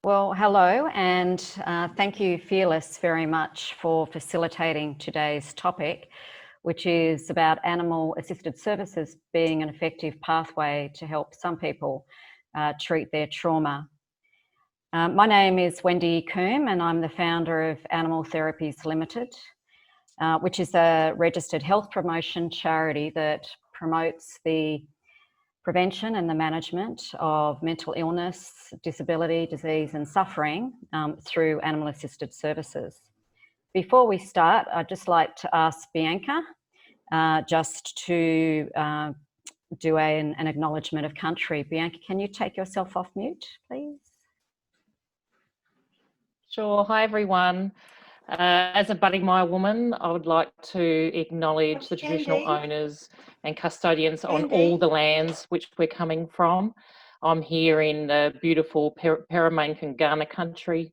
Well, hello, and thank you, FearLess, very much for facilitating today's topic, which is about animal-assisted services being an effective pathway to help some people treat their trauma. My name is Wendy Coombe, and I'm the founder of Therapies Ltd, which is a registered health promotion charity that promotes the prevention and the management of mental illness, disability, disease and suffering through animal-assisted services. Before we start, I'd just like to ask Bianca just to do an acknowledgement of country. Bianca, can you take yourself off mute, please? Sure. Hi, everyone. As a budding Maya woman, I would like to acknowledge the traditional owners and custodians on all the lands which we're coming from. I'm here in beautiful Peramane country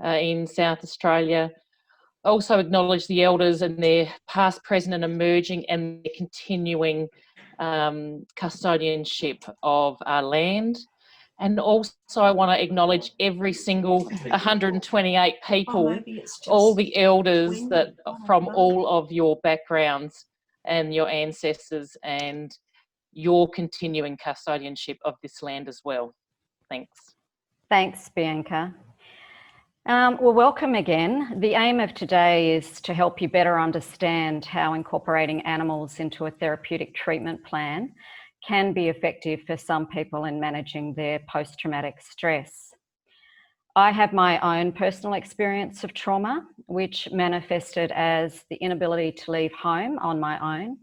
in South Australia. I also acknowledge the elders and their past, present and emerging and their continuing custodianship of our land. And also I want to acknowledge every single 128 people, all the elders that from all of your backgrounds and your ancestors and your continuing custodianship of this land as well. Thanks. Thanks, Bianca. Well, welcome again. The aim of today is to help you better understand how incorporating animals into a therapeutic treatment plan can be effective for some people in managing their post-traumatic stress. I have my own personal experience of trauma, which manifested as the inability to leave home on my own,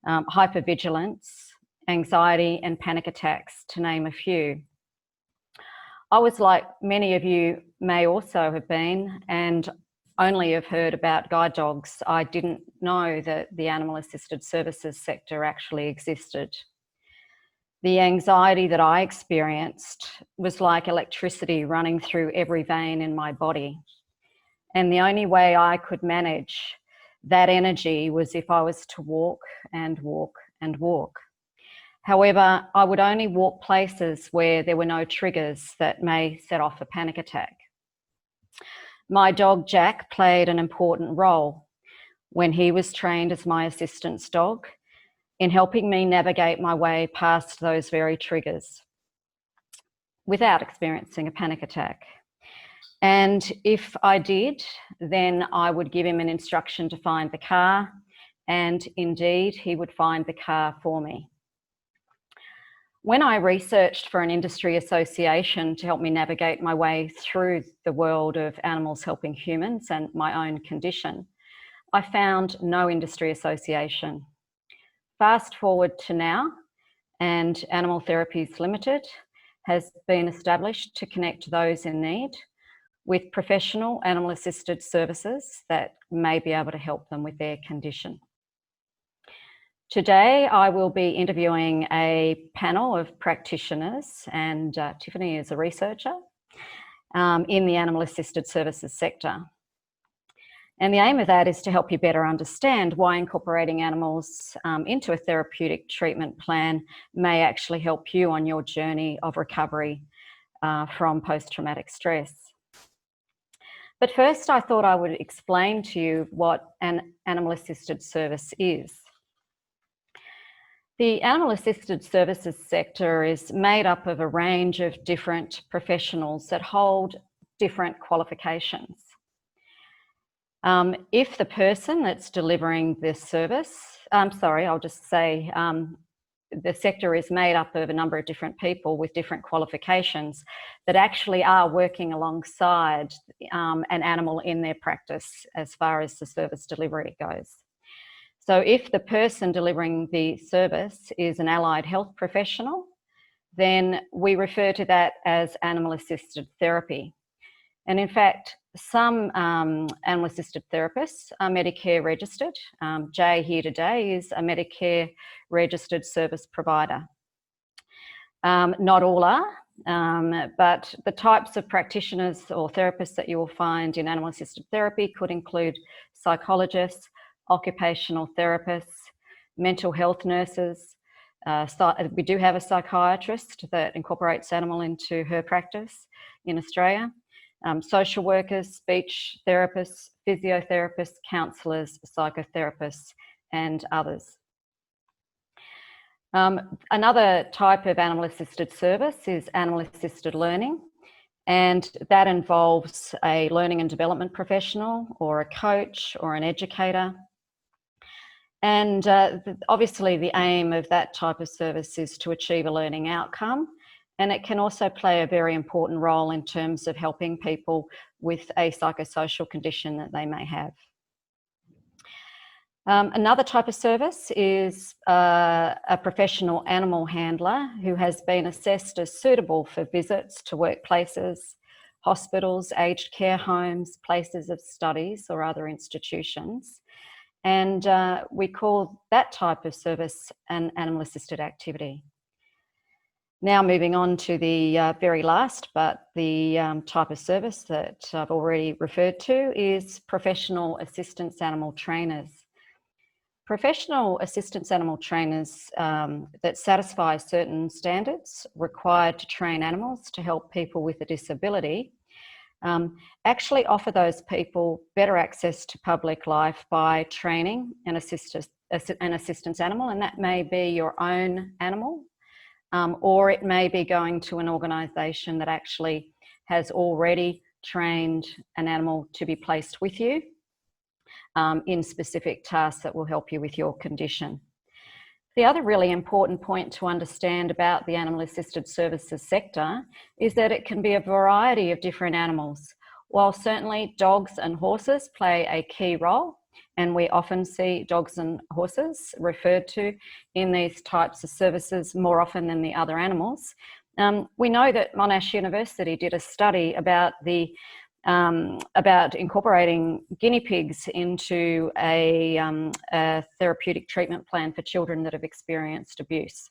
hypervigilance, anxiety and panic attacks, to name a few. I was like many of you may also have been, and only have heard about guide dogs. I didn't know that the animal-assisted services sector actually existed. The anxiety that I experienced was like electricity running through every vein in my body. And the only way I could manage that energy was if I was to walk and walk and walk. However, I would only walk places where there were no triggers that may set off a panic attack. My dog Jack played an important role when he was trained as my assistance dog in helping me navigate my way past those very triggers without experiencing a panic attack. And if I did, then I would give him an instruction to find the car, and indeed he would find the car for me. When I researched for an industry association to help me navigate my way through the world of animals helping humans and my own condition, I found no industry association. Fast forward to now, and Animal Therapies Ltd has been established to connect those in need with professional animal-assisted services that may be able to help them with their condition. Today, I will be interviewing a panel of practitioners, and Tiffany is a researcher in the animal-assisted services sector. And the aim of that is to help you better understand why incorporating animals into a therapeutic treatment plan may actually help you on your journey of recovery from post-traumatic stress. But first, I thought I would explain to you what an animal-assisted service is. The animal-assisted services sector is made up of a range of different professionals that hold different qualifications. If the person that's delivering this service, I'll just say the sector is made up of a number of different people with different qualifications that actually are working alongside an animal in their practice as far as the service delivery goes. So if the person delivering the service is an allied health professional, then we refer to that as animal-assisted therapy. And in fact, some animal-assisted therapists are Medicare registered. Jay here today is a Medicare registered service provider. Not all are, but the types of practitioners or therapists that you will find in animal-assisted therapy could include psychologists, occupational therapists, mental health nurses, We do have a psychiatrist that incorporates animal into her practice in Australia. Social workers, speech therapists, physiotherapists, counsellors, psychotherapists, and others. Another type of animal-assisted service is animal-assisted learning, and that involves a learning and development professional or a coach or an educator. And obviously the aim of that type of service is to achieve a learning outcome, and it can also play a very important role in terms of helping people with a psychosocial condition that they may have. Another type of service is a professional animal handler who has been assessed as suitable for visits to workplaces, hospitals, aged care homes, places of studies or other institutions. And we call that type of service an animal-assisted activity. Now moving on to the very last, but the type of service that I've already referred to is professional assistance animal trainers. Professional assistance animal trainers that satisfy certain standards required to train animals to help people with a disability actually offer those people better access to public life by training an assistance animal, and that may be your own animal, or it may be going to an organisation that actually has already trained an animal to be placed with you in specific tasks that will help you with your condition. The other really important point to understand about the animal assisted services sector is that it can be a variety of different animals. While certainly dogs and horses play a key role, and we often see dogs and horses referred to in these types of services more often than the other animals, we know that Monash University did a study about incorporating guinea pigs into a therapeutic treatment plan for children that have experienced abuse.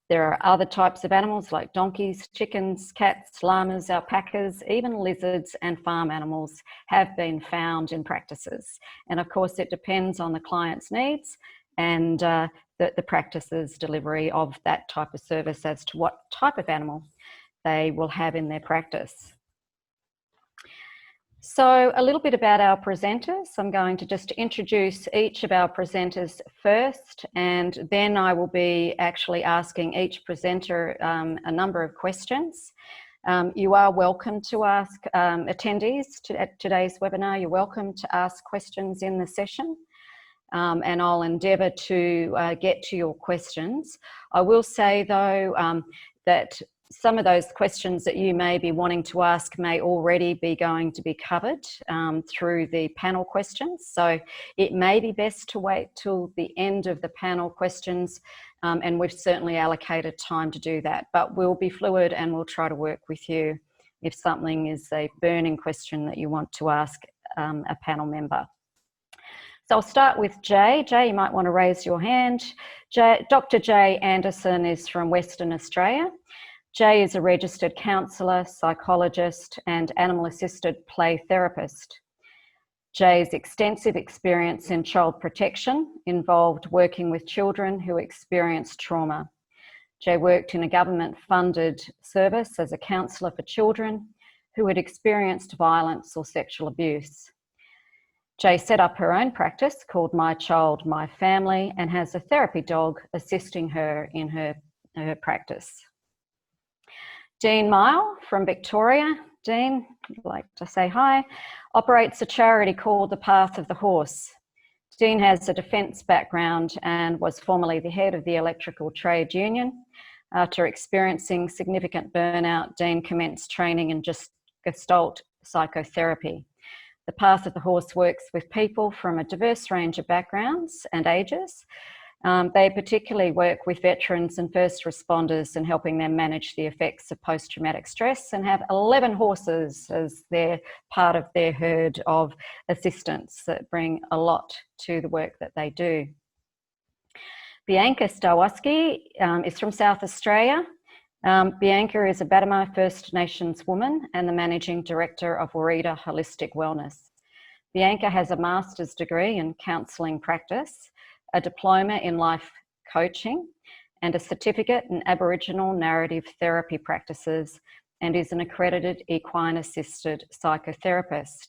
There are other types of animals like donkeys, chickens, cats, llamas, alpacas, even lizards and farm animals have been found in practices. And of course, it depends on the client's needs and the practice's delivery of that type of service as to what type of animal they will have in their practice. So a little bit about our presenters. I'm going to just introduce each of our presenters first, and then I will be actually asking each presenter a number of questions. You are welcome to ask attendees at today's webinar. You're welcome to ask questions in the session, and I'll endeavour to get to your questions. I will say though that some of those questions that you may be wanting to ask may already be going to be covered through the panel questions. So it may be best to wait till the end of the panel questions, and we've certainly allocated time to do that. But we'll be fluid and we'll try to work with you if something is a burning question that you want to ask a panel member. So I'll start with Jay. Jay, you might want to raise your hand. Dr. Jay Anderson is from Western Australia. Jay is a registered counsellor, psychologist, and animal-assisted play therapist. Jay's extensive experience in child protection involved working with children who experienced trauma. Jay worked in a government-funded service as a counsellor for children who had experienced violence or sexual abuse. Jay set up her own practice called My Child, My Family, and has a therapy dog assisting her in her practice. Dean Mile from Victoria. Dean, I'd like to say hi, operates a charity called The Path of the Horse. Dean has a defence background and was formerly the head of the Electrical Trade Union. After experiencing significant burnout, Dean commenced training in Gestalt psychotherapy. The Path of the Horse works with people from a diverse range of backgrounds and ages. They particularly work with veterans and first responders in helping them manage the effects of post-traumatic stress, and have 11 horses as their part of their herd of assistants that bring a lot to the work that they do. Bianca Stawoski is from South Australia. Bianca is a Badima First Nations woman and the Managing Director of Warreda Holistic Wellness. Bianca has a master's degree in counselling practice, a diploma in life coaching, and a certificate in Aboriginal narrative therapy practices, and is an accredited equine-assisted psychotherapist.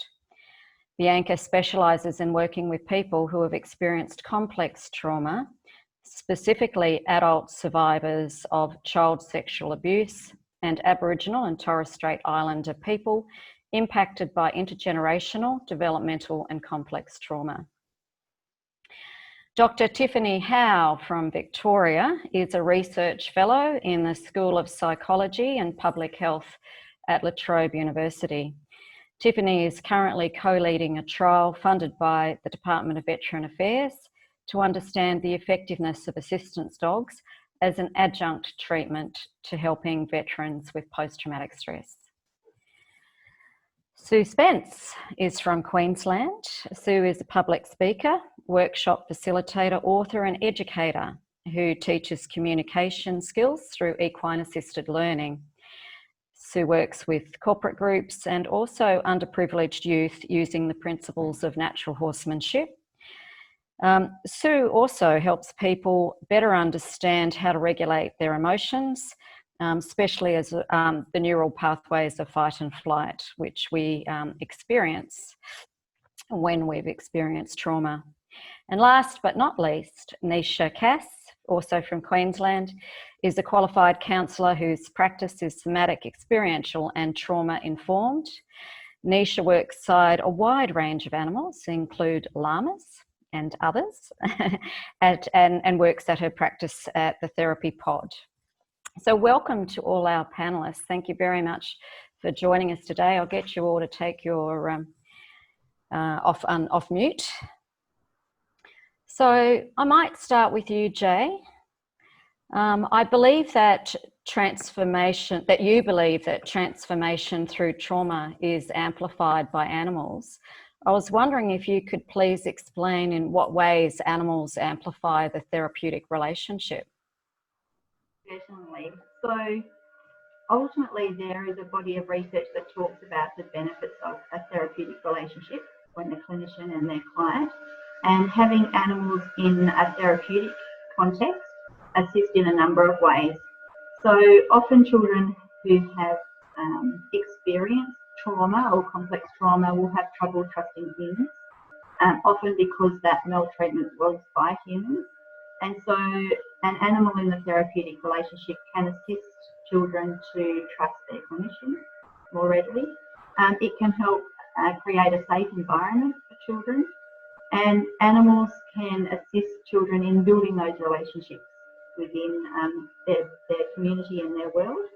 Bianca specialises in working with people who have experienced complex trauma, specifically adult survivors of child sexual abuse and Aboriginal and Torres Strait Islander people impacted by intergenerational, developmental and complex trauma. Dr. Tiffany Howe from Victoria is a research fellow in the School of Psychology and Public Health at La Trobe University. Tiffany is currently co-leading a trial funded by the Department of Veteran Affairs to understand the effectiveness of assistance dogs as an adjunct treatment to helping veterans with post-traumatic stress. Sue Spence is from Queensland. Sue is a public speaker, workshop facilitator, author and educator who teaches communication skills through equine-assisted learning. Sue works with corporate groups and also underprivileged youth using the principles of natural horsemanship. Sue also helps people better understand how to regulate their emotions, especially as the neural pathways of fight and flight, which we experience when we've experienced trauma. And last but not least, Nisha Cass, also from Queensland, is a qualified counsellor whose practice is somatic, experiential and trauma-informed. Nisha works side a wide range of animals, include llamas and others, and works at her practice at the Therapy Pod. So welcome to all our panellists. Thank you very much for joining us today. I'll get you all to take your off mute. So I might start with you, Jay. I believe that you believe that transformation through trauma is amplified by animals. I was wondering if you could please explain in what ways animals amplify the therapeutic relationship. Certainly. So ultimately there is a body of research that talks about the benefits of a therapeutic relationship when the clinician and their client, and having animals in a therapeutic context assist in a number of ways. So often children who have experienced trauma or complex trauma will have trouble trusting humans, often because that maltreatment was by humans. And so an animal in the therapeutic relationship can assist children to trust their clinician more readily. It can help create a safe environment for children, and animals can assist children in building those relationships within their community and their world.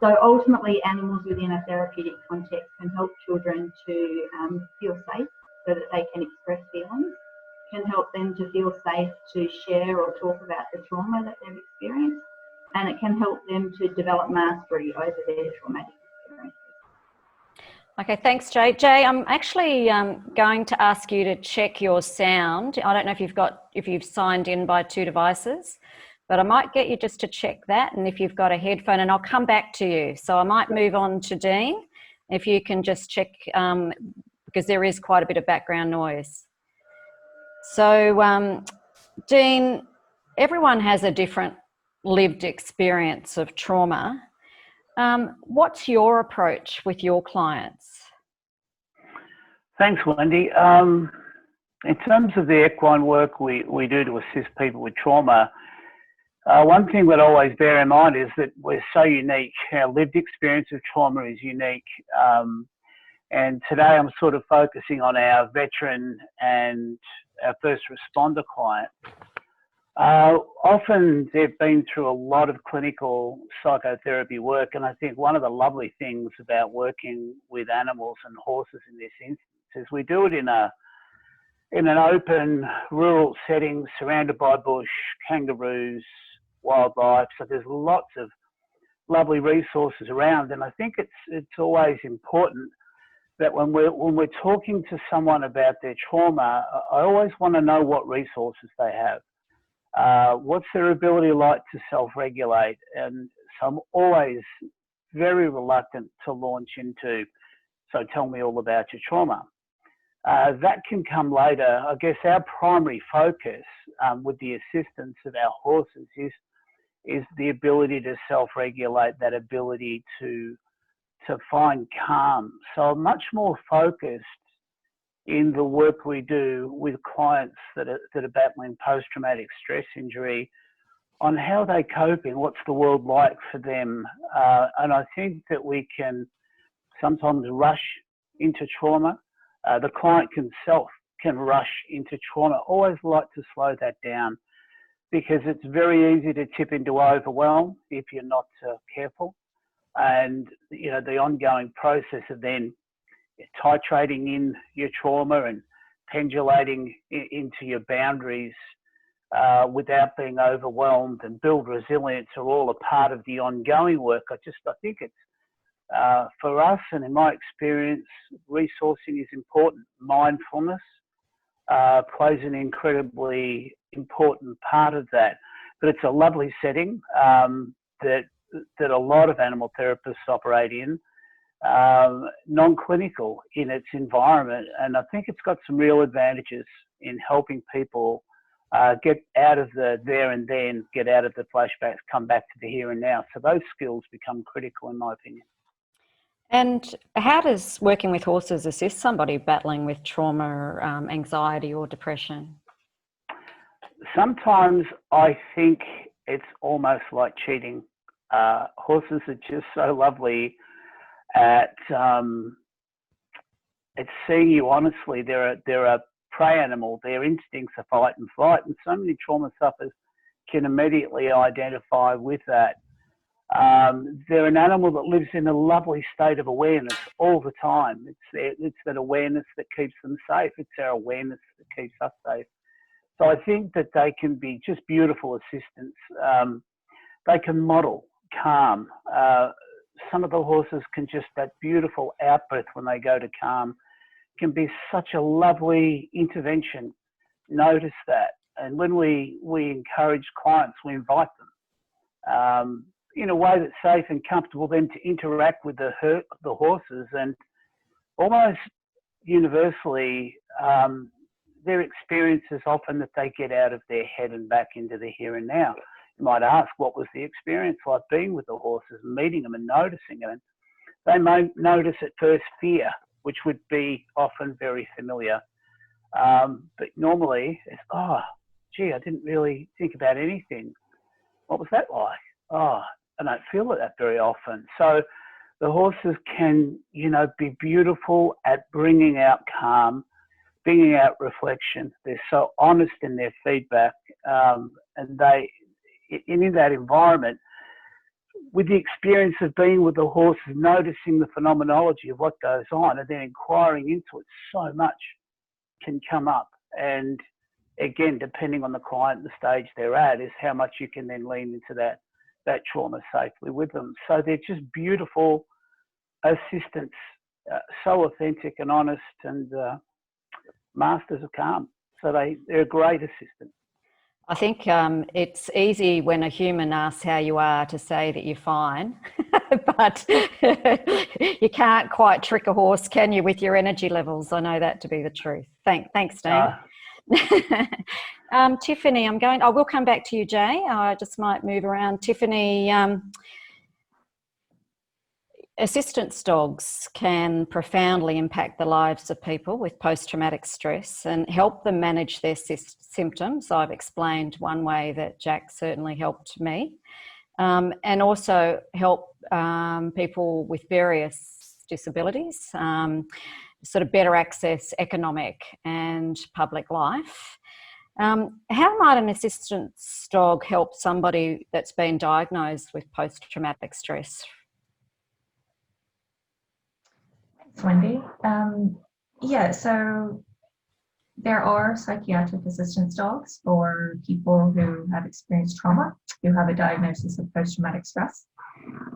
So ultimately animals within a therapeutic context can help children to feel safe so that they can express feelings, can help them to feel safe to share or talk about the trauma that they've experienced, and it can help them to develop mastery over their traumatic experiences. Okay, thanks, Jay. Jay, I'm actually going to ask you to check your sound. I don't know if you've signed in by two devices, but I might get you just to check that, and if you've got a headphone, and I'll come back to you. So I might move on to Dean, if you can just check, because there is quite a bit of background noise. So, Dean, everyone has a different lived experience of trauma. What's your approach with your clients? Thanks, Wendy. In terms of the equine work we do to assist people with trauma, one thing that I always bear in mind is that we're so unique. Our lived experience of trauma is unique. And today I'm sort of focusing on our veteran and our first responder client. Often they've been through a lot of clinical psychotherapy work, and I think one of the lovely things about working with animals and horses in this instance is we do it in an open rural setting surrounded by bush, kangaroos, wildlife, so there's lots of lovely resources around. And I think it's always important that when we're talking to someone about their trauma, I always want to know what resources they have. What's their ability like to self-regulate? And so I'm always very reluctant to launch into, so tell me all about your trauma. That can come later. I guess our primary focus with the assistance of our horses is the ability to self-regulate, that ability to find calm. So I'm much more focused in the work we do with clients that are battling post-traumatic stress injury on how they coping, what's the world like for them. And I think that we can sometimes rush into trauma. The client can rush into trauma. Always like to slow that down, because it's very easy to tip into overwhelm if you're not careful. And, you know, the ongoing process of then titrating in your trauma and pendulating into your boundaries without being overwhelmed and build resilience are all a part of the ongoing work. I think it's, for us, and in my experience, resourcing is important. Mindfulness plays an incredibly important part of that. But it's a lovely setting that a lot of animal therapists operate in, non-clinical in its environment. And I think it's got some real advantages in helping people get out of the there and then, get out of the flashbacks, come back to the here and now. So those skills become critical, in my opinion. And how does working with horses assist somebody battling with trauma, anxiety or depression? Sometimes I think it's almost like cheating. Horses are just so lovely at seeing you honestly. They're a prey animal. Their instincts are fight and flight, and so many trauma sufferers can immediately identify with that. They're an animal that lives in a lovely state of awareness all the time. It's that awareness that keeps them safe. It's our awareness that keeps us safe. So I think that they can be just beautiful assistants. They can model calm. Some of the horses can just, that beautiful out-breath when they go to calm can be such a lovely intervention. Notice that. And when we encourage clients, we invite them in a way that's safe and comfortable then to interact with the horses. And almost universally, their experience is often that they get out of their head and back into the here and now. You might ask, what was the experience like being with the horses and meeting them and noticing them? They may notice at first fear, which would be often very familiar. But normally it's, oh, gee, I didn't really think about anything. What was that like? Oh, I don't feel that very often. So the horses can, you know, be beautiful at bringing out calm, bringing out reflection. They're so honest in their feedback, and in that environment, with the experience of being with the horses, noticing the phenomenology of what goes on and then inquiring into it, so much can come up. And again, depending on the client, the stage they're at, is how much you can then lean into that trauma safely with them. So they're just beautiful assistants, so authentic and honest, and masters of calm. So they're a great assistant. I think it's easy when a human asks how you are to say that you're fine, but you can't quite trick a horse, can you, with your energy levels? I know that to be the truth. Thanks, Dane. Tiffany, I will come back to you, Jay. I just might move around. Tiffany, assistance dogs can profoundly impact the lives of people with post-traumatic stress and help them manage their symptoms. I've explained one way that Jack certainly helped me, and also help people with various disabilities sort of better access economic and public life. How might an assistance dog help somebody that's been diagnosed with post-traumatic stress? Wendy. Yeah, so there are psychiatric assistance dogs for people who have experienced trauma, who have a diagnosis of post-traumatic stress.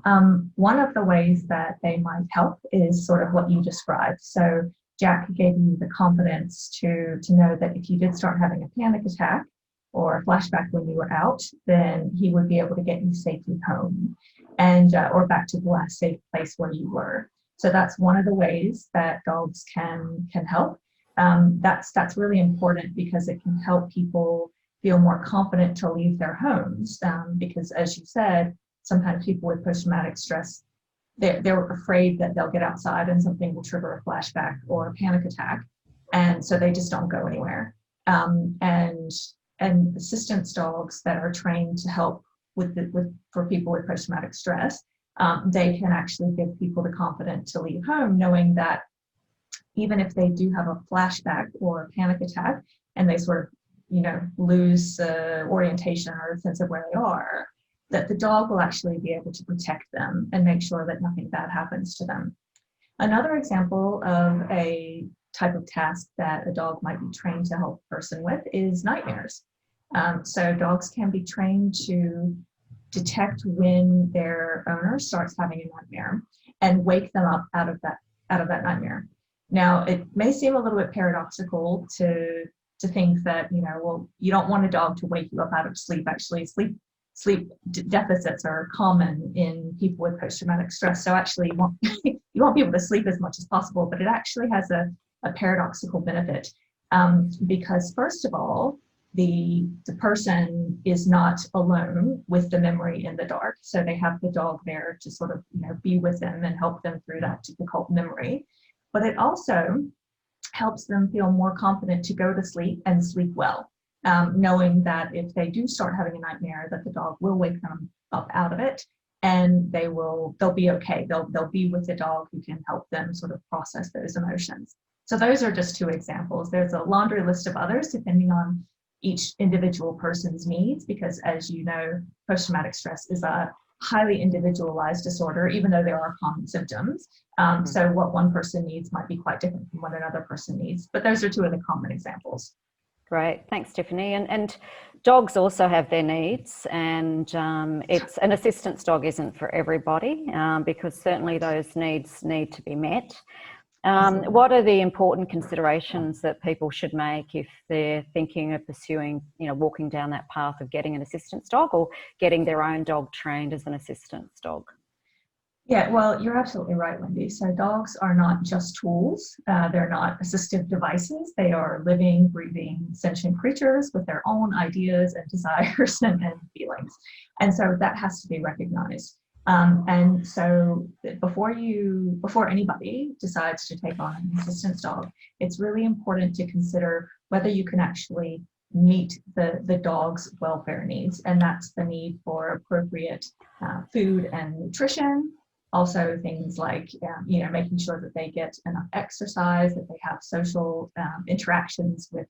One of the ways that they might help is sort of what you described. So Jack gave you the confidence to know that if you did start having a panic attack or a flashback when you were out, then he would be able to get you safely home and or back to the last safe place where you were. So that's one of the ways that dogs can help. That's really important because it can help people feel more confident to leave their homes, because as you said, sometimes people with post-traumatic stress, they're afraid that they'll get outside and something will trigger a flashback or a panic attack, and so they just don't go anywhere. And assistance dogs that are trained to help for people with post-traumatic stress, they can actually give people the confidence to leave home, knowing that even if they do have a flashback or a panic attack and they sort of, lose orientation or a sense of where they are, that the dog will actually be able to protect them and make sure that nothing bad happens to them. Another example of a type of task that a dog might be trained to help a person with is nightmares. So dogs can be trained to detect when their owner starts having a nightmare and wake them up out of that nightmare. Now, it may seem a little bit paradoxical to think that, well, you don't want a dog to wake you up out of sleep. Actually, sleep deficits are common in people with post-traumatic stress. So actually, you want people to sleep as much as possible, but it actually has a paradoxical benefit, because first of all, the person is not alone with the memory in the dark. So they have the dog there to sort of, be with them and help them through that difficult memory. But it also helps them feel more confident to go to sleep and sleep well, knowing that if they do start having a nightmare, that the dog will wake them up out of it, and they'll be okay. They'll be with the dog who can help them sort of process those emotions. So those are just two examples. There's a laundry list of others depending on each individual person's needs, because as you know, post-traumatic stress is a highly individualized disorder, even though there are common symptoms. So what one person needs might be quite different from what another person needs. But those are two of the common examples. Great, thanks, Tiffany. And dogs also have their needs, and it's an assistance dog isn't for everybody, because certainly those needs need to be met. What are the important considerations that people should make if they're thinking of pursuing, walking down that path of getting an assistance dog or getting their own dog trained as an assistance dog? Yeah, well, you're absolutely right, Wendy. So dogs are not just tools. They're not assistive devices. They are living, breathing, sentient creatures with their own ideas and desires and feelings. And so that has to be recognized. And so before anybody decides to take on an assistance dog, it's really important to consider whether you can actually meet the dog's welfare needs. And that's the need for appropriate food and nutrition. Also things like, making sure that they get enough exercise, that they have social interactions with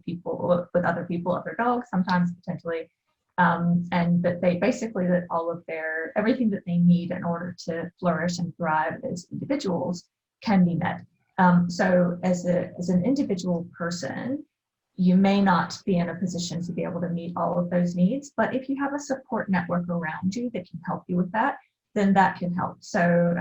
people, with other people, other dogs, sometimes potentially. And that that all of everything that they need in order to flourish and thrive as individuals can be met. So as an individual person, you may not be in a position to be able to meet all of those needs, but if you have a support network around you that can help you with that, then that can help. So,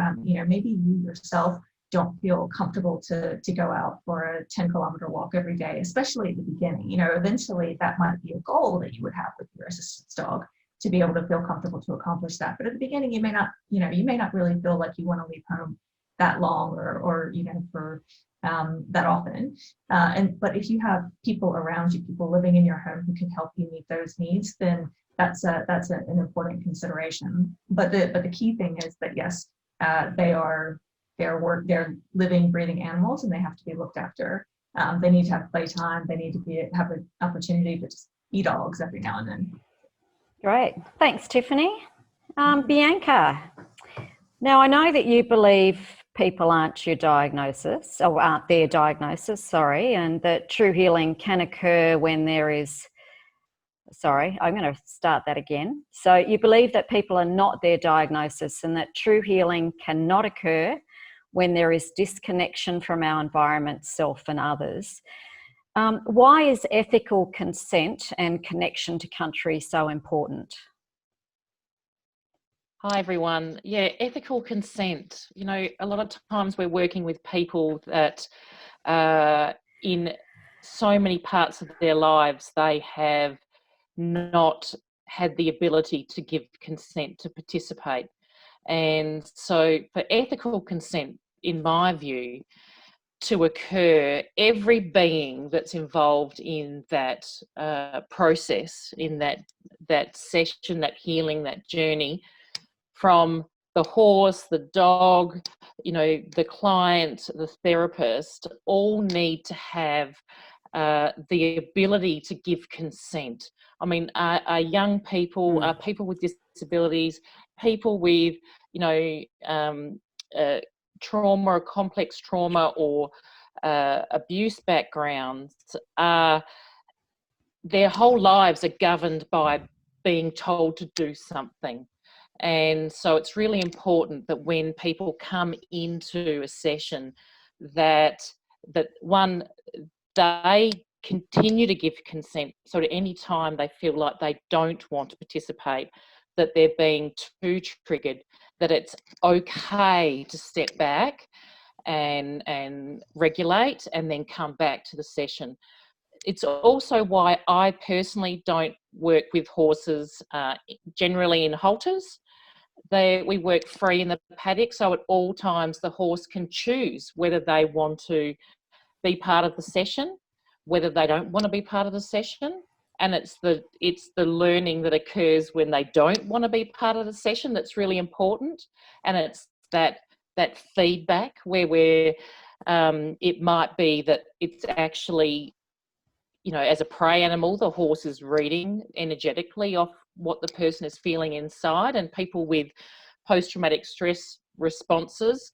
maybe you yourself don't feel comfortable to go out for a 10-kilometer walk every day, especially at the beginning. Eventually that might be a goal that you would have with your assistance dog, to be able to feel comfortable to accomplish that. But at the beginning, you may not really feel like you want to leave home that long or for that often. But if you have people around you, people living in your home who can help you meet those needs, then that's an important consideration. But the key thing is that yes, they're living, breathing animals, and they have to be looked after. They need to have playtime. They need to have an opportunity to just be dogs every now and then. Great, thanks, Tiffany. Bianca, now I know that you believe people aren't your diagnosis, or aren't their diagnosis, sorry, and that true healing can occur when there is. Sorry, I'm going to start that again. So you believe that people are not their diagnosis, and that true healing cannot occur when there is disconnection from our environment, self and others. Why is ethical consent and connection to country so important? Hi everyone. Yeah, ethical consent. A lot of times we're working with people that in so many parts of their lives, they have not had the ability to give consent to participate. And so for ethical consent, in my view, to occur, every being that's involved in that process, in that session, that healing, that journey, from the horse, the dog, the client, the therapist, all need to have the ability to give consent. I mean, are young people, are people with disabilities, people with, trauma or complex trauma or abuse backgrounds, their whole lives are governed by being told to do something. And so it's really important that when people come into a session that one, they continue to give consent. So at any time they feel like they don't want to participate, that they're being too triggered, that it's okay to step back and regulate and then come back to the session. It's also why I personally don't work with horses generally in halters. We work free in the paddock, so at all times the horse can choose whether they want to be part of the session, whether they don't want to be part of the session. And it's the learning that occurs when they don't want to be part of the session that's really important. And it's that feedback where it might be that it's actually, as a prey animal, the horse is reading energetically off what the person is feeling inside, and people with post-traumatic stress responses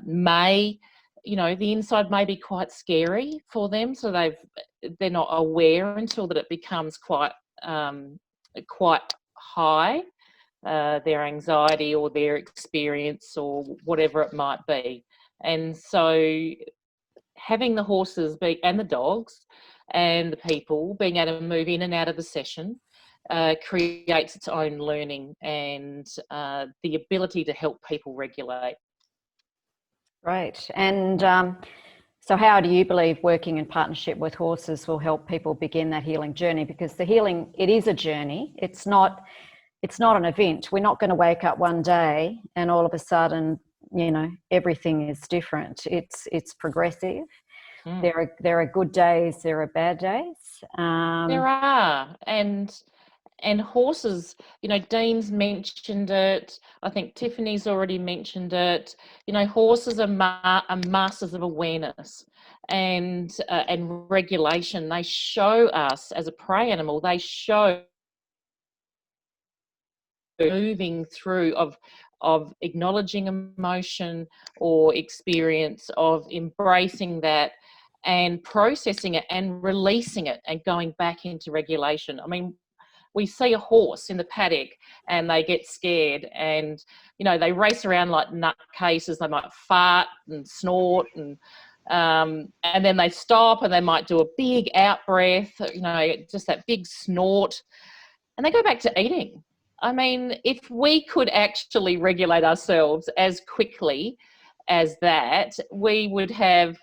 may, the inside may be quite scary for them, so they're not aware until that it becomes quite high, their anxiety or their experience or whatever it might be. And so having the horses and the dogs and the people being able to move in and out of the session creates its own learning and the ability to help people regulate. Great. And so how do you believe working in partnership with horses will help people begin that healing journey? Because the healing, it is a journey. It's not an event. We're not going to wake up one day and all of a sudden, everything is different. It's progressive. There are good days, there are bad days. There are, and horses, Dean's mentioned it. I think Tiffany's already mentioned it. Horses are masters of awareness and regulation. They show us as a prey animal. They show moving through of acknowledging emotion or experience, of embracing that and processing it and releasing it and going back into regulation. I mean, we see a horse in the paddock and they get scared and, they race around like nutcases. They might fart and snort and then they stop and they might do a big out breath, just that big snort, and they go back to eating. I mean, if we could actually regulate ourselves as quickly as that, we would have,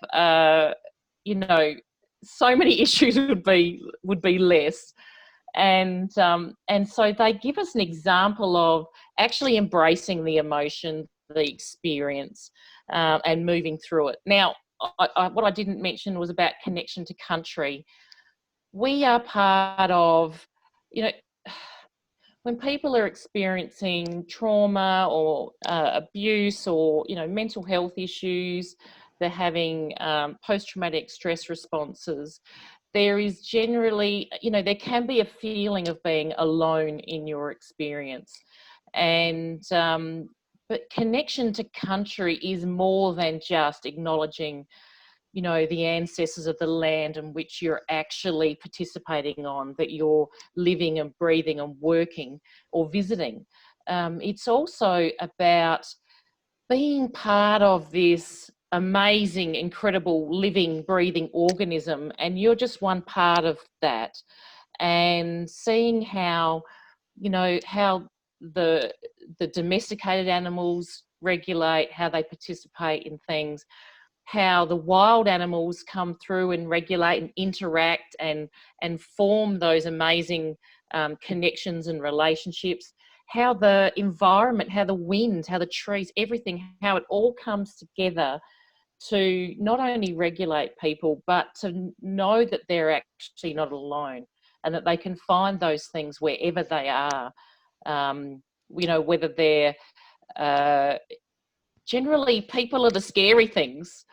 so many issues would be less. And so they give us an example of actually embracing the emotion, the experience, and moving through it. Now, what I didn't mention was about connection to country. We are part of, when people are experiencing trauma or abuse or, mental health issues, they're having post-traumatic stress responses, there is generally, there can be a feeling of being alone in your experience. And, but connection to country is more than just acknowledging, the ancestors of the land in which you're actually participating on, that you're living and breathing and working or visiting. It's also about being part of this amazing, incredible, living, breathing organism, and you're just one part of that. And seeing how, how the domesticated animals regulate, how they participate in things, how the wild animals come through and regulate and interact and form those amazing connections and relationships, how the environment, how the wind, how the trees, everything, how it all comes together to not only regulate people, but to know that they're actually not alone and that they can find those things wherever they are. You know, whether they're generally people are the scary things,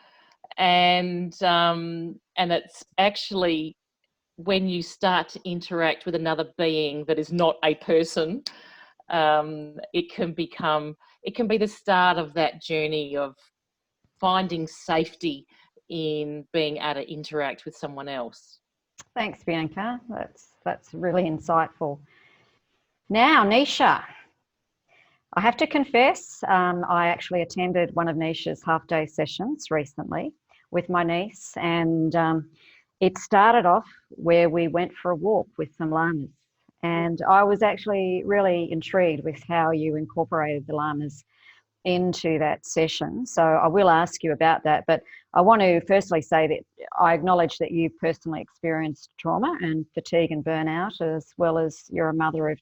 and it's actually when you start to interact with another being that is not a person, it can be the start of that journey of finding safety in being able to interact with someone else. Thanks, Bianca. That's really insightful. Now, Nisha, I have to confess, I actually attended one of Nisha's half-day sessions recently with my niece, and it started off where we went for a walk with some llamas. And I was actually really intrigued with how you incorporated the llamas into that session. So I will ask you about that, but I want to firstly say that I acknowledge that you personally experienced trauma and fatigue and burnout, as well as you're a mother of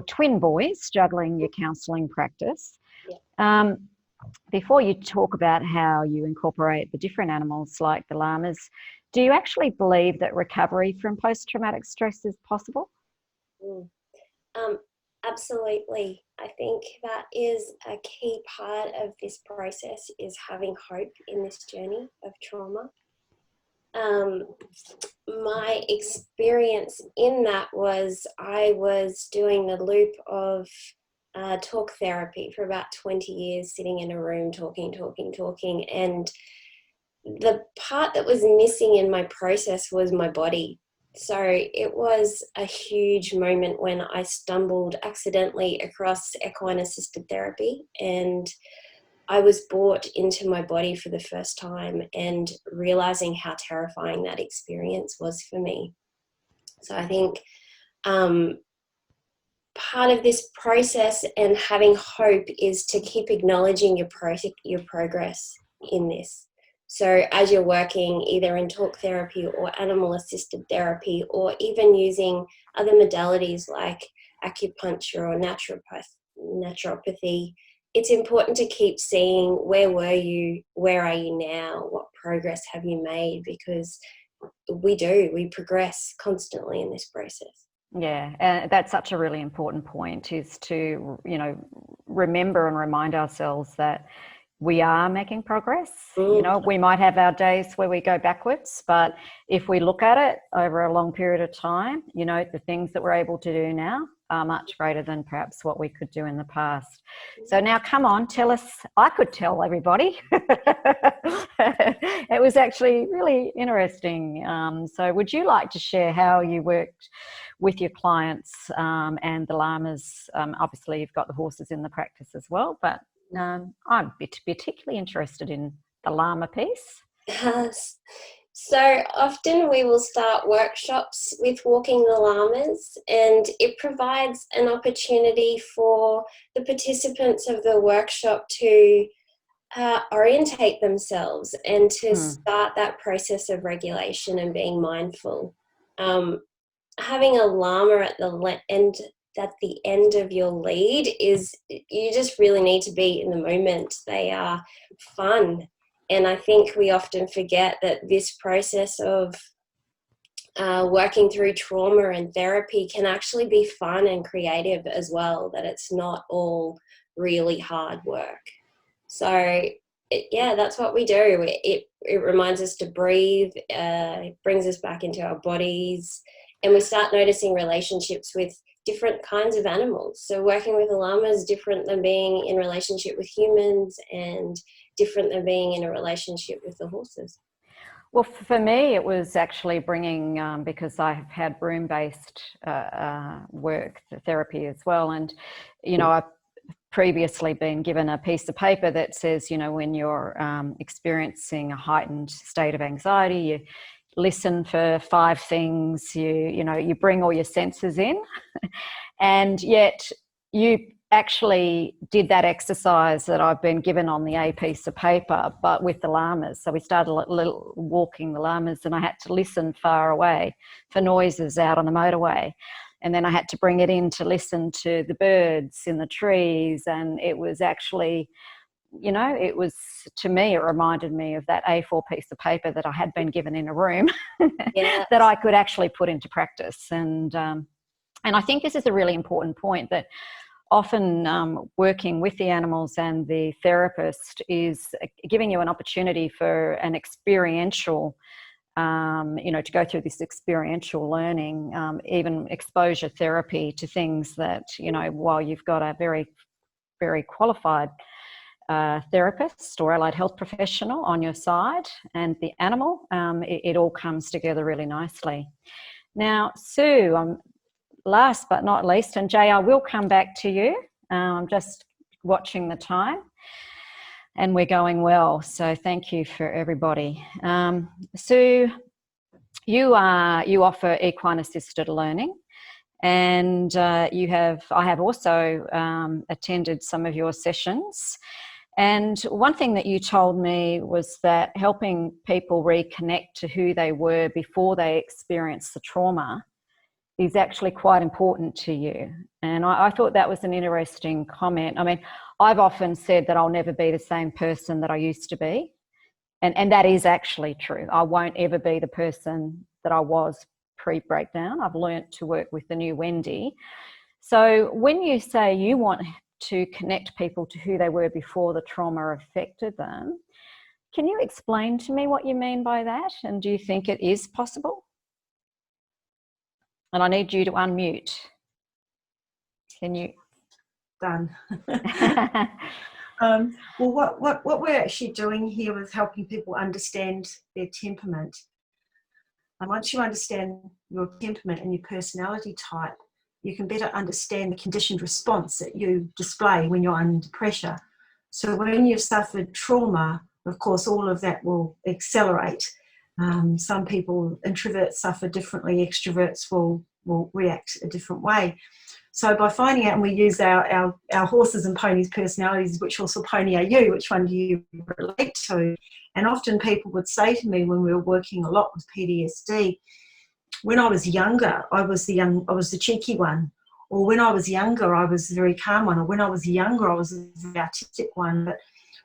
twin boys juggling your counselling practice. Yeah. Before you talk about how you incorporate the different animals like the llamas, do you actually believe that recovery from post-traumatic stress is possible? Absolutely. I think that is a key part of this process, is having hope in this journey of trauma. My experience in that was I was doing the loop of talk therapy for about 20 years, sitting in a room talking, and the part that was missing in my process was my body. So it was a huge moment when I stumbled accidentally across equine-assisted therapy, and I was brought into my body for the first time and realizing how terrifying that experience was for me. So I think part of this process and having hope is to keep acknowledging your progress in this. So as you're working either in talk therapy or animal-assisted therapy, or even using other modalities like acupuncture or naturopathy, it's important to keep seeing where were you, where are you now, what progress have you made, because we progress constantly in this process. Yeah, and that's such a really important point, is to, you know, remember and remind ourselves that we are making progress. You know, we might have our days where we go backwards, but if we look at it over a long period of time, you know, the things that we're able to do now are much greater than perhaps what we could do in the past. So now, come on, tell us. I could tell everybody. It was actually really interesting. So would you like to share how you worked with your clients and the llamas? Obviously, you've got the horses in the practice as well, but I'm particularly interested in the llama piece. So often we will start workshops with walking the llamas, and it provides an opportunity for the participants of the workshop to orientate themselves and to start that process of regulation and being mindful. Having a llama at the end of your lead is, you just really need to be in the moment. They are fun. And I think we often forget that this process of working through trauma and therapy can actually be fun and creative as well, that it's not all really hard work. So yeah, that's what we do. It reminds us to breathe, it brings us back into our bodies, and we start noticing relationships with different kinds of animals. So working with a llama is different than being in relationship with humans, and different than being in a relationship with the horses. Well, for me, it was actually bringing, because I have had room-based work, therapy as well. And, you know, I've previously been given a piece of paper that says, you know, when you're experiencing a heightened state of anxiety, you listen for 5 things, you bring all your senses in. And yet you actually did that exercise that I've been given on the A piece of paper, but with the llamas. So we started walking the llamas, and I had to listen far away for noises out on the motorway. And then I had to bring it in to listen to the birds in the trees. And it was actually you know, it was, to me, it reminded me of that A4 piece of paper that I had been given in a room that I could actually put into practice. And I think this is a really important point, that often working with the animals and the therapist is giving you an opportunity for an experiential, you know, to go through this experiential learning, even exposure therapy to things that, you know, while you've got a very, very qualified therapist or allied health professional on your side and the animal, it all comes together really nicely. Now, Sue, last but not least, and Jay, I will come back to you. I'm just watching the time and we're going well, so thank you for everybody. Sue, you offer equine-assisted learning, and I have also attended some of your sessions. And one thing that you told me was that helping people reconnect to who they were before they experienced the trauma is actually quite important to you. And I thought that was an interesting comment. I mean, I've often said that I'll never be the same person that I used to be. And that is actually true. I won't ever be the person that I was pre-breakdown. I've learnt to work with the new Wendy. So when you say you want to connect people to who they were before the trauma affected them, can you explain to me what you mean by that? And do you think it is possible? And I need you to unmute. Can you? Done. Well, what we're actually doing here is helping people understand their temperament. And once you understand your temperament and your personality type, you can better understand the conditioned response that you display when you're under pressure. So when you've suffered trauma, of course, all of that will accelerate. Some people, introverts, suffer differently. Extroverts will react a different way. So by finding out, and we use our horses and ponies' personalities, which horse or pony are you, which one do you relate to? And often people would say to me when we were working a lot with PTSD, when I was younger, I was the cheeky one. Or when I was younger, I was the very calm one. Or when I was younger, I was the very artistic one. But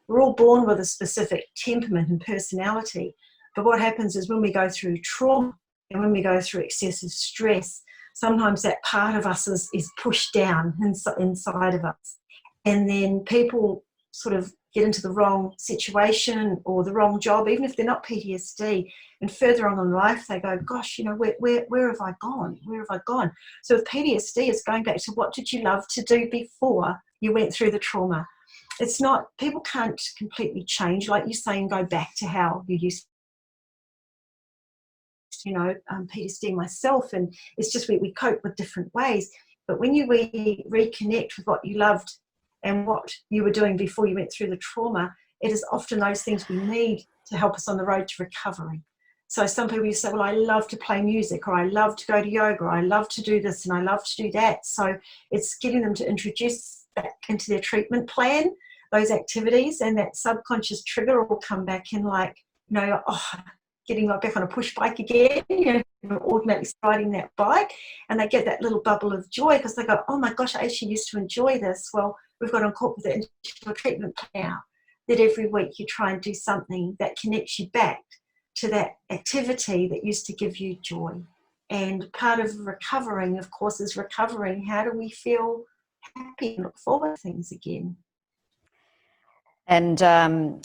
we're all born with a specific temperament and personality. But what happens is when we go through trauma and when we go through excessive stress, sometimes that part of us is pushed down inside of us. And then people sort of get into the wrong situation or the wrong job, even if they're not PTSD. And further on in life, they go, gosh, you know, where have I gone? Where have I gone? So with PTSD, it's going back to what did you love to do before you went through the trauma? It's not, people can't completely change, like you say, and go back to how you used to. You know, PTSD myself, and it's just we cope with different ways. But when you reconnect with what you loved and what you were doing before you went through the trauma, it is often those things we need to help us on the road to recovery. So some people you say, well, I love to play music, or I love to go to yoga, or I love to do this and I love to do that. So it's getting them to introduce back into their treatment plan those activities, and that subconscious trigger will come back in, like, you know, getting back on a push bike again, you know, automatically riding that bike, and they get that little bubble of joy because they go, oh my gosh, I actually used to enjoy this. Well, we've got to incorporate that into a treatment plan now, that every week you try and do something that connects you back to that activity that used to give you joy. And part of recovering, of course, is recovering. How do we feel happy and look forward to things again? And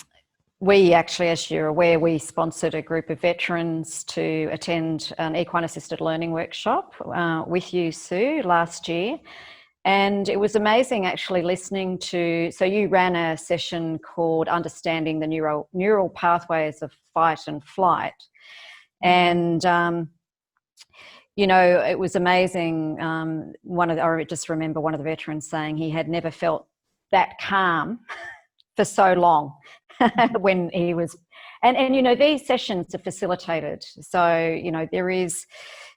we actually, as you're aware, we sponsored a group of veterans to attend an equine-assisted learning workshop with you, Sue, last year. And it was amazing actually listening to, so you ran a session called Understanding the Neural Pathways of Fight and Flight. And, you know, it was amazing. I just remember one of the veterans saying he had never felt that calm for so long. When he was, and you know, these sessions are facilitated, so you know there is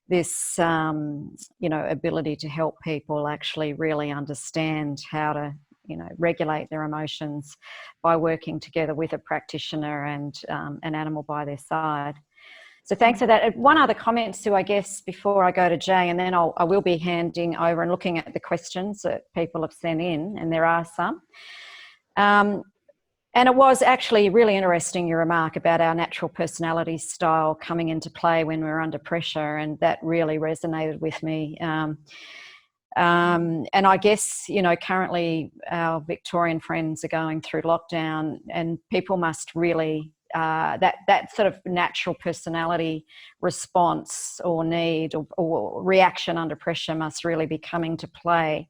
this you know, ability to help people actually really understand how to, you know, regulate their emotions by working together with a practitioner and an animal by their side. So thanks for that. One other comment, Sue, I guess, before I go to Jay, and then I will be handing over and looking at the questions that people have sent in, and there are some. And it was actually really interesting, your remark about our natural personality style coming into play when we're under pressure, and that really resonated with me. And I guess, you know, currently our Victorian friends are going through lockdown, and people must really, that sort of natural personality response or need or reaction under pressure must really be coming to play.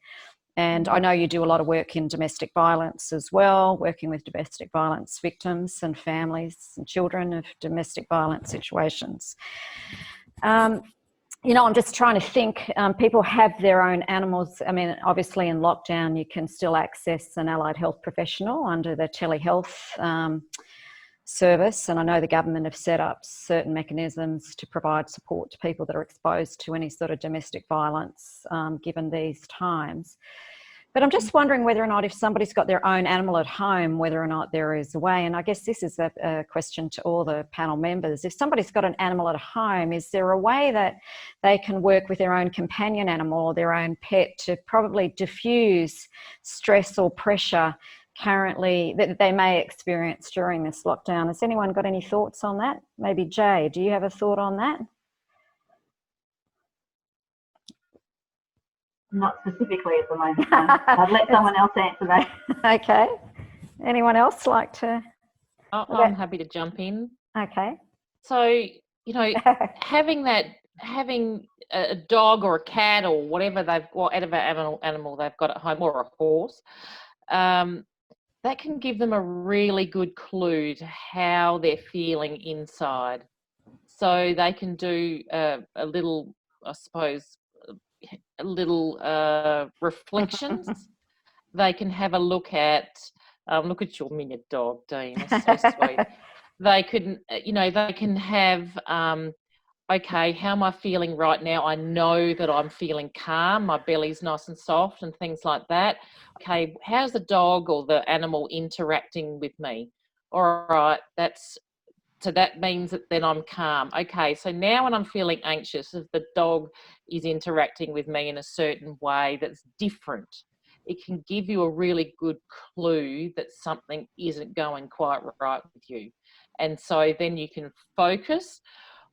And I know you do a lot of work in domestic violence as well, working with domestic violence victims and families and children of domestic violence situations. You know, I'm just trying to think, people have their own animals. I mean, obviously in lockdown, you can still access an allied health professional under the telehealth service. And I know the government have set up certain mechanisms to provide support to people that are exposed to any sort of domestic violence, given these times. But I'm just wondering whether or not, if somebody's got their own animal at home, whether or not there is a way, and I guess this is a question to all the panel members, if somebody's got an animal at home, is there a way that they can work with their own companion animal or their own pet to probably diffuse stress or pressure currently that they may experience during this lockdown? Has anyone got any thoughts on that? Maybe Jay, do you have a thought on that? Not specifically at the moment. I'd let someone else answer that. Okay. Anyone else like to? I'm happy to jump in. Okay. So, you know, having a dog or a cat or whatever whatever animal they've got at home, or a horse, that can give them a really good clue to how they're feeling inside. So they can do a little, I suppose, reflections. They can have a look at your miniature dog, Dean. That's so sweet. They can have okay, how am I feeling right now? I know that I'm feeling calm, my belly's nice and soft and things like that. Okay, how's the dog or the animal interacting with me? All right, so that means that then I'm calm. Okay, so now when I'm feeling anxious, if the dog is interacting with me in a certain way that's different, it can give you a really good clue that something isn't going quite right with you. And so then you can focus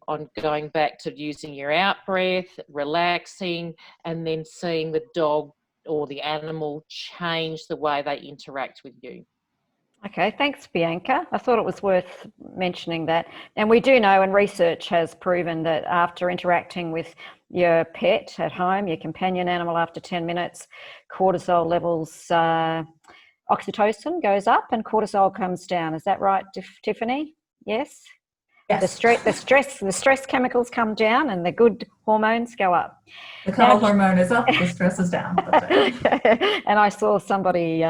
on going back to using your out breath, relaxing, and then seeing the dog or the animal change the way they interact with you. Okay, thanks, Bianca. I thought it was worth mentioning that. And we do know, and research has proven, that after interacting with your pet at home, your companion animal, after 10 minutes, cortisol levels, oxytocin goes up and cortisol comes down. Is that right, Tiffany? Yes? Yes. The stress chemicals come down and the good hormones go up. The cuddle hormone is up, the stress is down. And I saw somebody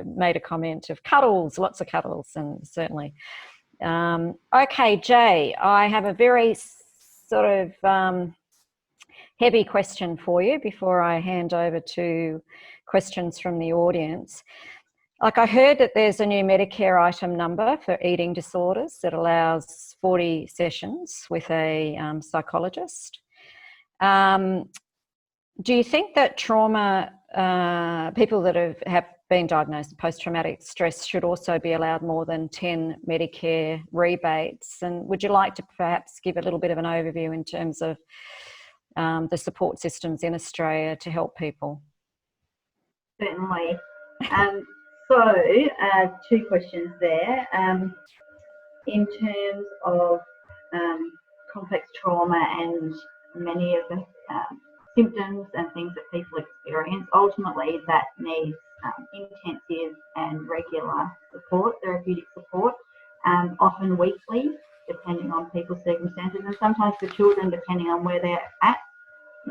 made a comment of cuddles, lots of cuddles, and certainly. Okay, Jay, I have a very sort of heavy question for you before I hand over to questions from the audience. Like, I heard that there's a new Medicare item number for eating disorders that allows 40 sessions with a psychologist. Do you think that trauma, people that have been diagnosed with post-traumatic stress, should also be allowed more than 10 Medicare rebates? And would you like to perhaps give a little bit of an overview in terms of the support systems in Australia to help people? Certainly. So, two questions there. In terms of complex trauma and many of the symptoms and things that people experience, ultimately that needs intensive and regular support, therapeutic support, often weekly, depending on people's circumstances, and sometimes for children, depending on where they're at,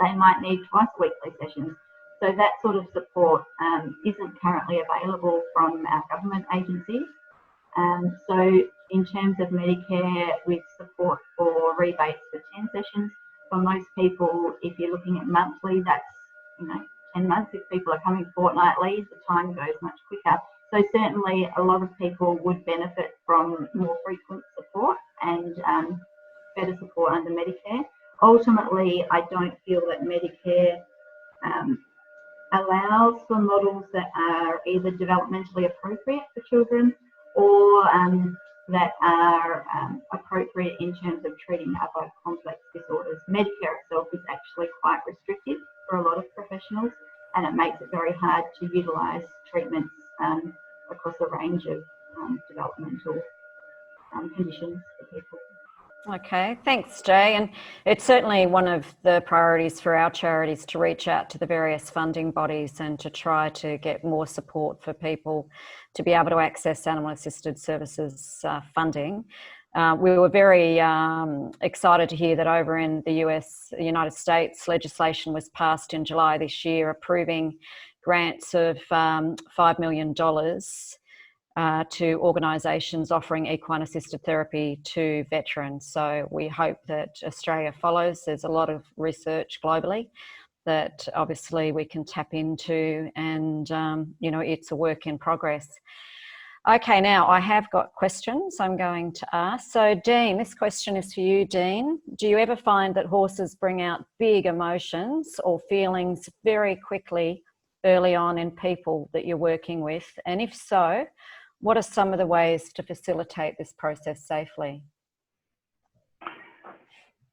they might need twice weekly sessions. So that sort of support isn't currently available from our government agencies. So in terms of Medicare, with support for rebates for 10 sessions, for most people, if you're looking at monthly, that's 10 months. If people are coming fortnightly, the time goes much quicker. So certainly a lot of people would benefit from more frequent support and better support under Medicare. Ultimately, I don't feel that Medicare allows for models that are either developmentally appropriate for children or that are appropriate in terms of treating other complex disorders. Medicare itself is actually quite restrictive for a lot of professionals, and it makes it very hard to utilise treatments across a range of developmental conditions for people. Okay, thanks, Jay. And it's certainly one of the priorities for our charities to reach out to the various funding bodies and to try to get more support for people to be able to access animal assisted services funding. We were very excited to hear that over in the United States, legislation was passed in July this year approving grants of $5 million to organisations offering equine-assisted therapy to veterans. So we hope that Australia follows. There's a lot of research globally that obviously we can tap into, and you know, it's a work in progress. Okay, now I have got questions I'm going to ask. So Dean, this question is for you, Dean. Do you ever find that horses bring out big emotions or feelings very quickly early on in people that you're working with? And if so, what are some of the ways to facilitate this process safely?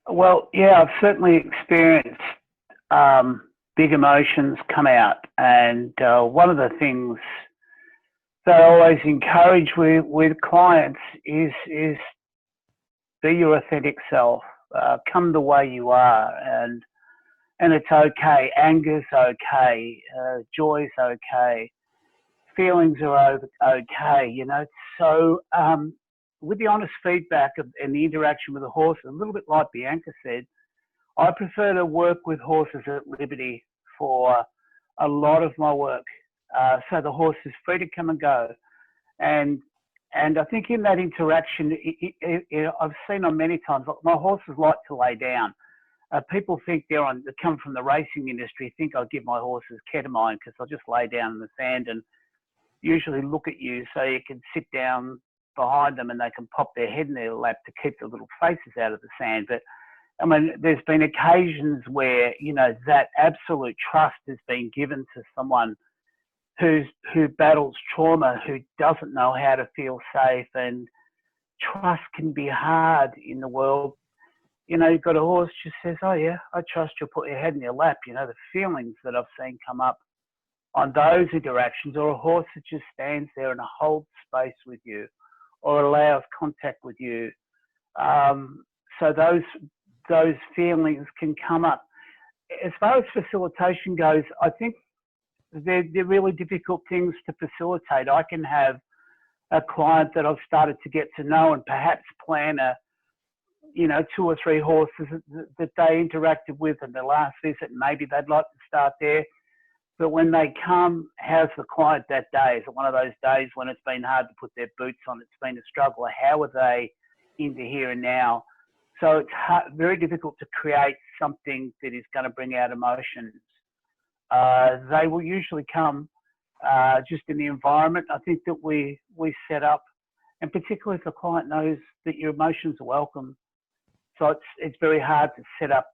Well, yeah, I've certainly experienced big emotions come out, and one of the things that I always encourage with clients is be your authentic self. Come the way you are, and it's okay. Anger's okay. Joy's okay. Feelings are okay, you know. So with the honest feedback and the interaction with the horse, a little bit like Bianca said, I prefer to work with horses at liberty for a lot of my work. So the horse is free to come and go. And I think in that interaction, I've seen on many times, my horses like to lay down. People think they come from the racing industry, think I'll give my horses ketamine because I'll just lay down in the sand and usually look at you so you can sit down behind them and they can pop their head in their lap to keep the little faces out of the sand. But I mean, there's been occasions where, you know, that absolute trust has been given to someone who battles trauma, who doesn't know how to feel safe, and trust can be hard in the world. You know, you've got a horse just says, oh yeah, I trust you'll put your head in your lap. You know, the feelings that I've seen come up on those interactions, or a horse that just stands there and holds space with you or allows contact with you. So those feelings can come up. As far as facilitation goes, I think they're really difficult things to facilitate. I can have a client that I've started to get to know and perhaps plan you know, 2 or 3 horses that they interacted with in their last visit. Maybe they'd like to start there. But when they come, how's the client that day? Is it one of those days when it's been hard to put their boots on, it's been a struggle? How are they into here and now? So it's very difficult to create something that is going to bring out emotions. They will usually come just in the environment, I think, that we set up, and particularly if the client knows that your emotions are welcome. So it's very hard to set up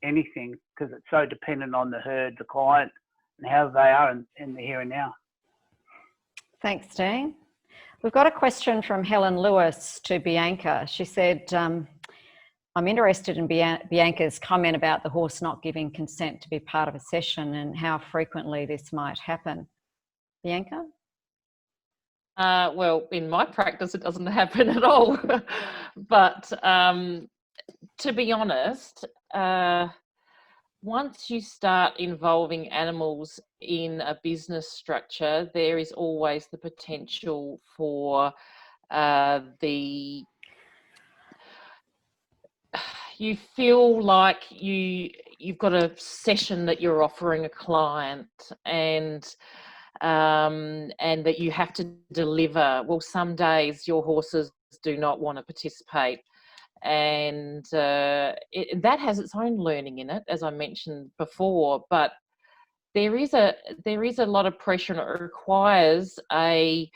anything because it's so dependent on the herd, the client, and how they are in the here and now. Thanks, Dean. We've got a question from Helen Lewis to Bianca. She said, I'm interested in Bianca's comment about the horse not giving consent to be part of a session and how frequently this might happen. Bianca? Well, in my practice, it doesn't happen at all. But to be honest, once you start involving animals in a business structure, there is always the potential for you feel like you've got a session that you're offering a client, and that you have to deliver. Well, some days your horses do not want to participate, and that has its own learning in it, as I mentioned before. But there is a lot of pressure, and it requires a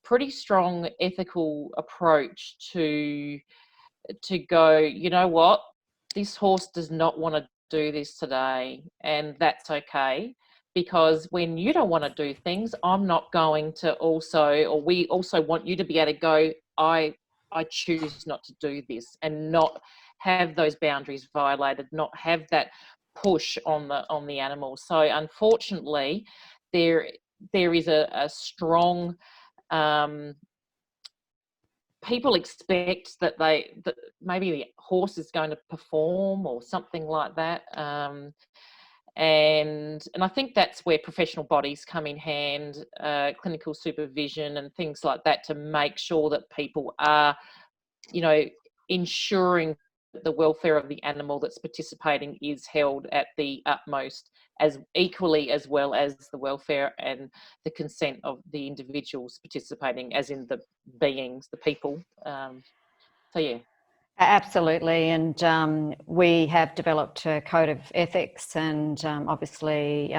pretty strong ethical approach to go, you know what, this horse does not want to do this today, and that's okay. because when you don't want to do things, I'm not going to also, or we also want you to be able to go, I choose not to do this, and not have those boundaries violated, not have that push on the animal. So unfortunately, there is a strong, people expect that maybe the horse is going to perform or something like that. And I think that's where professional bodies come in hand, clinical supervision and things like that, to make sure that people are, ensuring that the welfare of the animal that's participating is held at the utmost, as equally as well as the welfare and the consent of the individuals participating, as in the beings, the people. So yeah. Absolutely, and we have developed a code of ethics, and obviously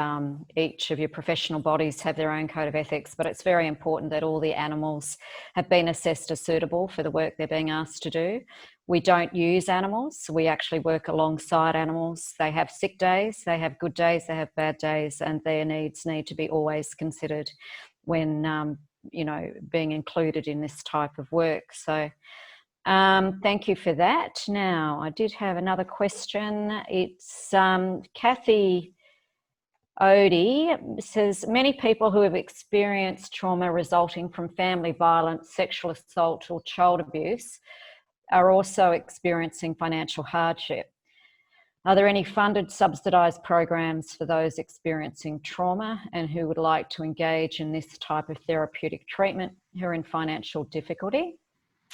each of your professional bodies have their own code of ethics, but it's very important that all the animals have been assessed as suitable for the work they're being asked to do. We don't use animals, we actually work alongside animals. They have sick days, they have good days, they have bad days, and their needs need to be always considered when being included in this type of work. So thank you for that. Now, I did have another question. It's Kathy Odie says, many people who have experienced trauma resulting from family violence, sexual assault or child abuse are also experiencing financial hardship. Are there any funded, subsidised programs for those experiencing trauma and who would like to engage in this type of therapeutic treatment who are in financial difficulty?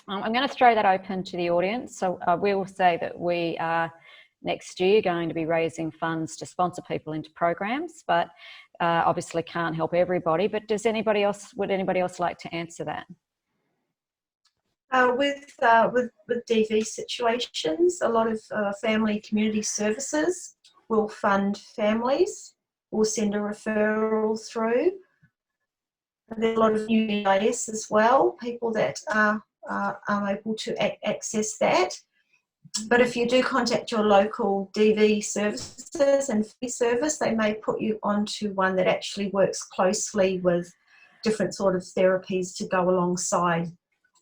I'm going to throw that open to the audience. So I will say that we are next year going to be raising funds to sponsor people into programs, but obviously can't help everybody. But would anybody else like to answer that? With DV situations, a lot of family community services will fund families, will send a referral through. And there's a lot of UBIS as well, people that are able to access that. But if you do contact your local DV services and fee service, they may put you onto one that actually works closely with different sort of therapies to go alongside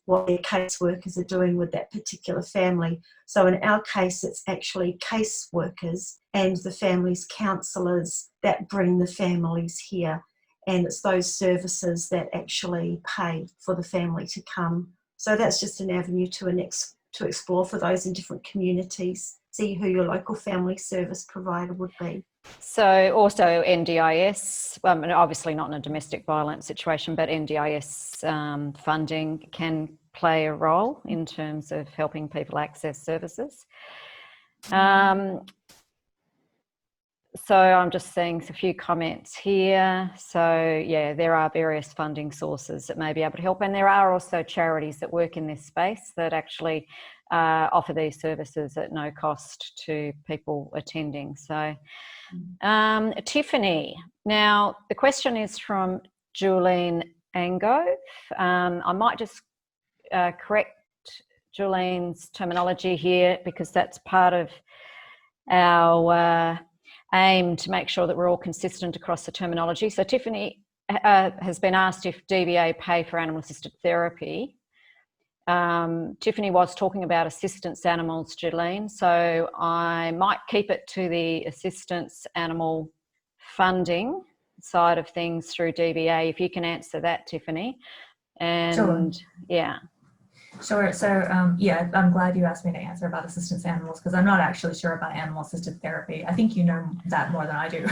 what their caseworkers are doing with that particular family. So in our case, it's actually caseworkers and the family's counsellors that bring the families here. And it's those services that actually pay for the family to come. So that's just an avenue to explore for those in different communities. See who your local family service provider would be. So also NDIS, obviously not in a domestic violence situation, but NDIS funding can play a role in terms of helping people access services. So I'm just seeing a few comments here. So yeah, there are various funding sources that may be able to help, and there are also charities that work in this space that actually offer these services at no cost to people attending. So Tiffany, now the question is from Julene Angove. I might just correct Julene's terminology here, because that's part of our aim to make sure that we're all consistent across the terminology. So Tiffany has been asked if DVA pay for animal-assisted therapy. Tiffany was talking about assistance animals, Julene, so I might keep it to the assistance animal funding side of things through DVA, if you can answer that, Tiffany. And sure. Yeah. Sure. So yeah, I'm glad you asked me to answer about assistance animals, because I'm not actually sure about animal-assisted therapy. I think you know that more than I do.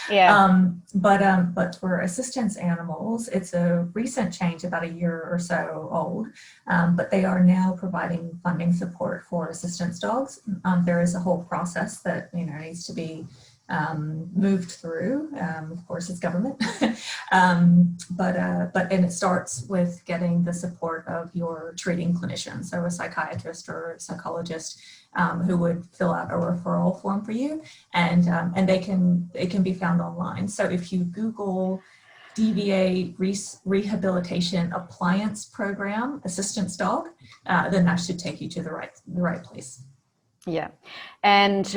Yeah. But for assistance animals, it's a recent change, about a year or so old. But they are now providing funding support for assistance dogs. There is a whole process that needs to be moved through. Of course, it's government, but it starts with getting the support of your treating clinician, so a psychiatrist or a psychologist, who would fill out a referral form for you, and it can be found online. So if you Google DVA Rehabilitation Appliance Program Assistance Dog, then that should take you to the right place. Yeah, and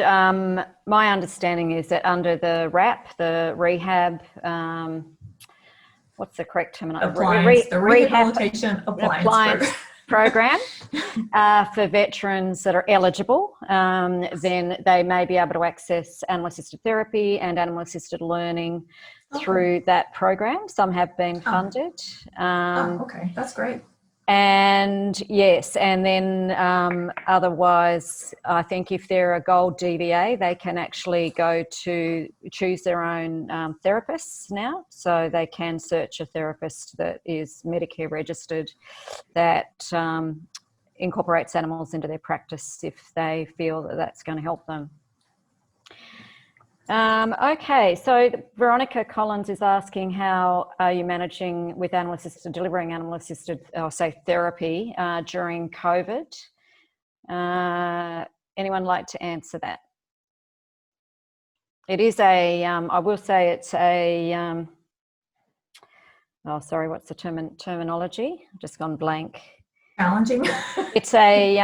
my understanding is that under the RAP, the rehab, what's the correct terminology? The Rehabilitation Appliance Program for veterans that are eligible, then they may be able to access animal assisted therapy and animal assisted learning through that program. Some have been funded. Okay, that's great. And yes, and then otherwise, I think if they're a gold DVA, they can actually go to choose their own therapists now. So they can search a therapist that is Medicare registered that incorporates animals into their practice if they feel that that's going to help them. Okay, so Veronica Collins is asking, how are you managing with delivering animal assisted, therapy during COVID? Anyone like to answer that? It is I will say it's a, what's the terminology? I've just gone blank. Challenging. It's a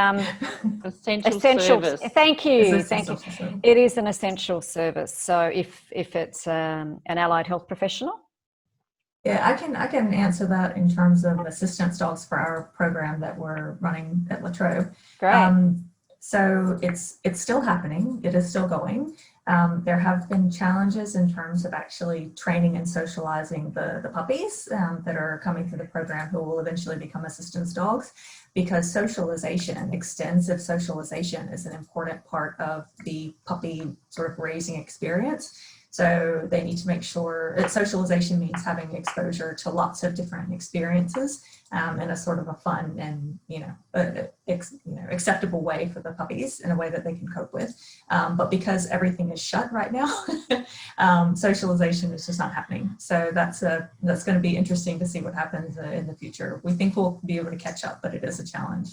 essential service. Thank you. Service. It is an essential service. So if it's an allied health professional. Yeah, I can answer that in terms of assistance dogs for our program that we're running at La Trobe. Great. So it's still happening. It is still going. There have been challenges in terms of actually training and socializing the puppies that are coming through the program who will eventually become assistance dogs, because socialization, extensive socialization, is an important part of the puppy sort of raising experience. So they need to make sure that socialization means having exposure to lots of different experiences in a sort of a fun and acceptable way for the puppies, in a way that they can cope with. But because everything is shut right now, socialization is just not happening. So that's going to be interesting to see what happens in the future. We think we'll be able to catch up, but it is a challenge.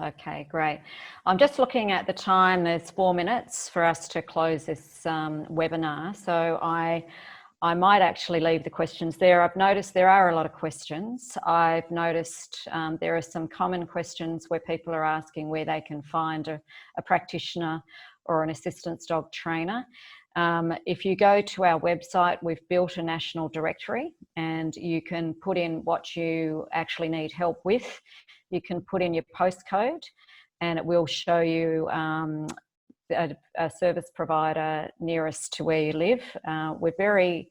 Okay, great. I'm just looking at the time. There's 4 minutes for us to close this webinar. So I might actually leave the questions there. I've noticed there are a lot of questions. I've noticed there are some common questions where people are asking where they can find a practitioner or an assistance dog trainer. If you go to our website, we've built a national directory, and you can put in what you actually need help with. You can put in your postcode and it will show you a service provider nearest to where you live. We're very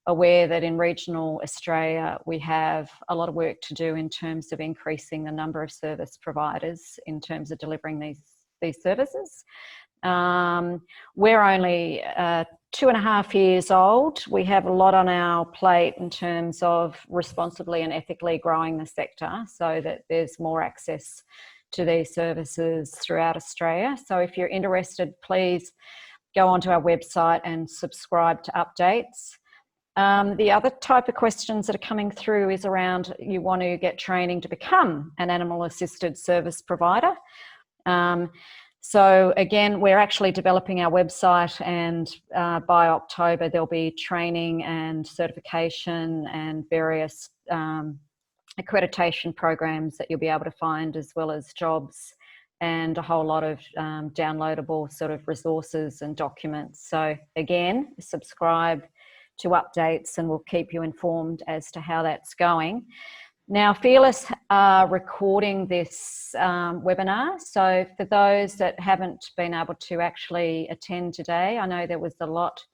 aware that in regional Australia, we have a lot of work to do in terms of increasing the number of service providers in terms of delivering these services. We're only 2.5 years old. We have a lot on our plate in terms of responsibly and ethically growing the sector so that there's more access to these services throughout Australia. So if you're interested, please go onto our website and subscribe to updates. The other type of questions that are coming through is around, you want to get training to become an animal assisted service provider. So again, we're actually developing our website, and by October there'll be training and certification and various accreditation programs that you'll be able to find, as well as jobs and a whole lot of downloadable sort of resources and documents. So again, subscribe to updates and we'll keep you informed as to how that's going. Now, FearLess are recording this webinar. So for those that haven't been able to actually attend today, I know there was a lot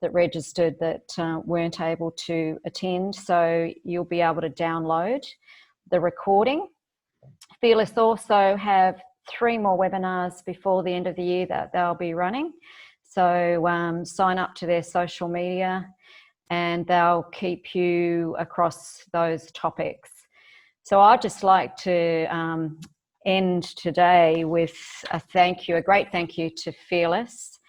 that registered that weren't able to attend. So you'll be able to download the recording. FearLess also have 3 more webinars before the end of the year that they'll be running. So sign up to their social media and they'll keep you across those topics. So I'd just like to end today with a great thank you to FearLess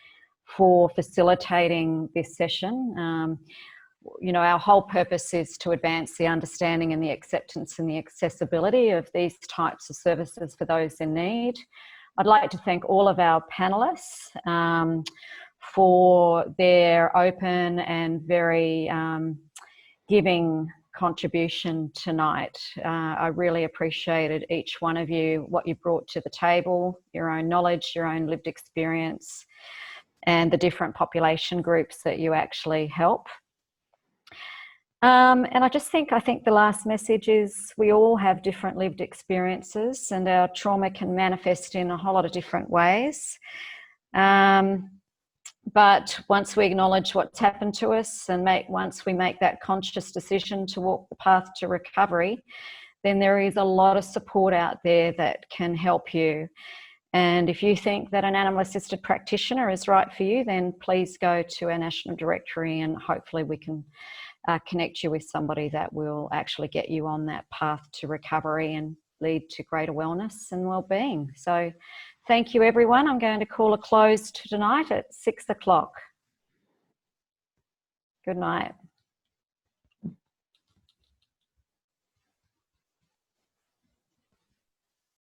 for facilitating this session. Our whole purpose is to advance the understanding and the acceptance and the accessibility of these types of services for those in need. I'd like to thank all of our panelists for their open and very giving contribution tonight. I really appreciated each one of you, what you brought to the table, your own knowledge, your own lived experience, and the different population groups that you actually help. And I think the last message is we all have different lived experiences, and our trauma can manifest in a whole lot of different ways. But once we acknowledge what's happened to us and once we make that conscious decision to walk the path to recovery, then there is a lot of support out there that can help you. And if you think that an animal assisted practitioner is right for you, then please go to our national directory and hopefully we can connect you with somebody that will actually get you on that path to recovery and lead to greater wellness and well-being. So thank you, everyone. I'm going to call a close to tonight at 6 o'clock. Good night.